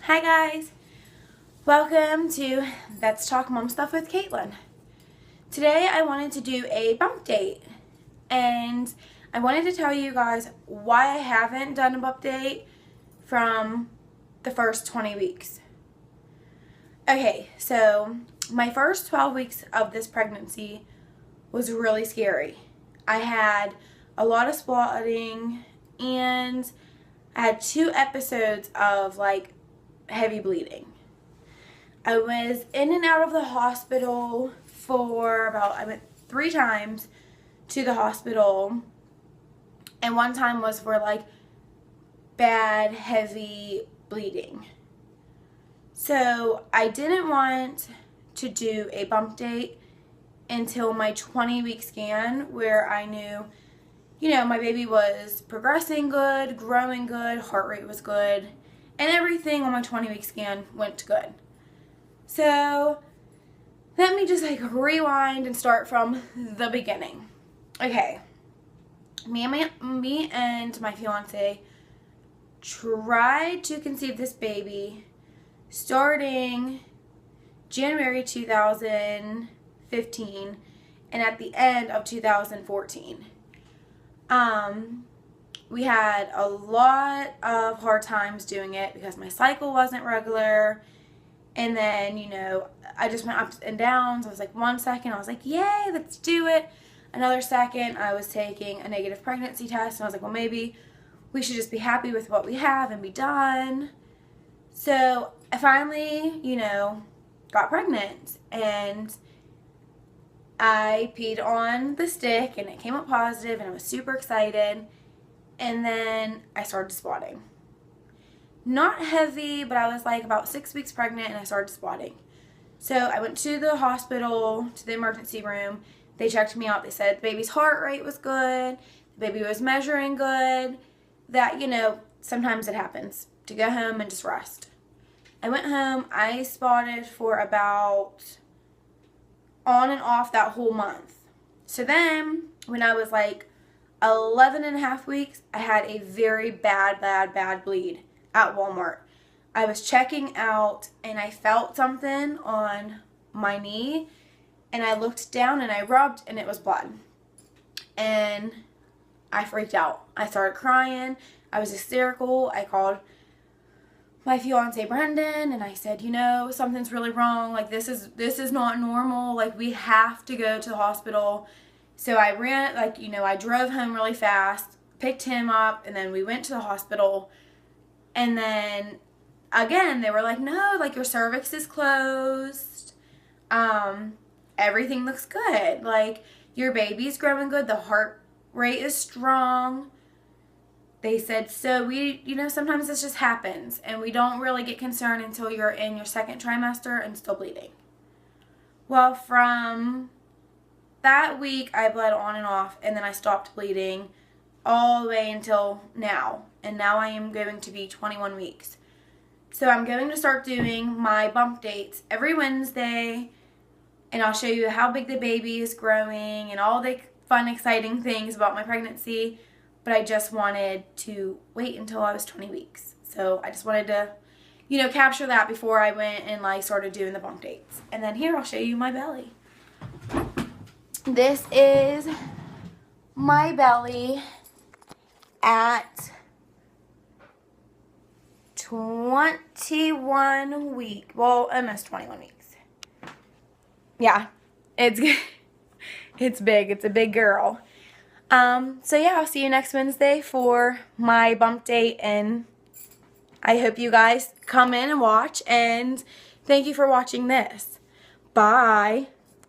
Hi guys, welcome to Let's Talk Mom Stuff with Katlyn. Today I wanted to do a bump date, and I wanted to tell you guys why I haven't done a bump date from the first 20 weeks. Okay, so my first 12 weeks of this pregnancy was really scary. I had a lot of spotting and I had 2 episodes of heavy bleeding. I was in and out of the hospital for I went 3 times to the hospital, and one time was for bad heavy bleeding. So I didn't want to do a bump date until my 20-week scan, where I knew, my baby was progressing good, growing good, heart rate was good, and everything on my 20-week scan went good. So let me just rewind and start from the beginning. Okay, me and my fiance tried to conceive this baby starting January 2015 and at the end of 2014. We had a lot of hard times doing it because my cycle wasn't regular. And then, I just went ups and downs. I was one second, I was yay, let's do it. Another second, I was taking a negative pregnancy test. And I was well, maybe we should just be happy with what we have and be done. So I finally, got pregnant. And I peed on the stick and it came up positive and I was super excited. And then I started spotting. Not heavy, but I was about 6 weeks pregnant and I started spotting. So I went to the hospital, to the emergency room. They checked me out. They said the baby's heart rate was good. The baby was measuring good. That, sometimes it happens. To go home and just rest. I went home. I spotted for about on and off that whole month. So then when I was 11 and a half weeks, I had a very bad bleed at Walmart. I was checking out and I felt something on my knee and I looked down and I rubbed and it was blood. And I freaked out. I started crying. I was hysterical. I called my fiance Brendan and I said, something's really wrong. This is not normal. We have to go to the hospital. So I ran, I drove home really fast, picked him up, and then we went to the hospital. And then, again, they were no, your cervix is closed. Everything looks good. Your baby's growing good. The heart rate is strong. They said, so we, sometimes this just happens. And we don't really get concerned until you're in your 2nd trimester and still bleeding. Well, from that week, I bled on and off, and then I stopped bleeding all the way until now. And now I am going to be 21 weeks. So I'm going to start doing my bump dates every Wednesday, and I'll show you how big the baby is growing and all the fun, exciting things about my pregnancy. But I just wanted to wait until I was 20 weeks. So I just wanted to, capture that before I went and started doing the bump dates. And then here I'll show you my belly. This is my belly at 21 weeks. Well, almost 21 weeks. Yeah, it's big. It's a big girl. So yeah, I'll see you next Wednesday for my bump date, and I hope you guys come in and watch, and thank you for watching this. Bye.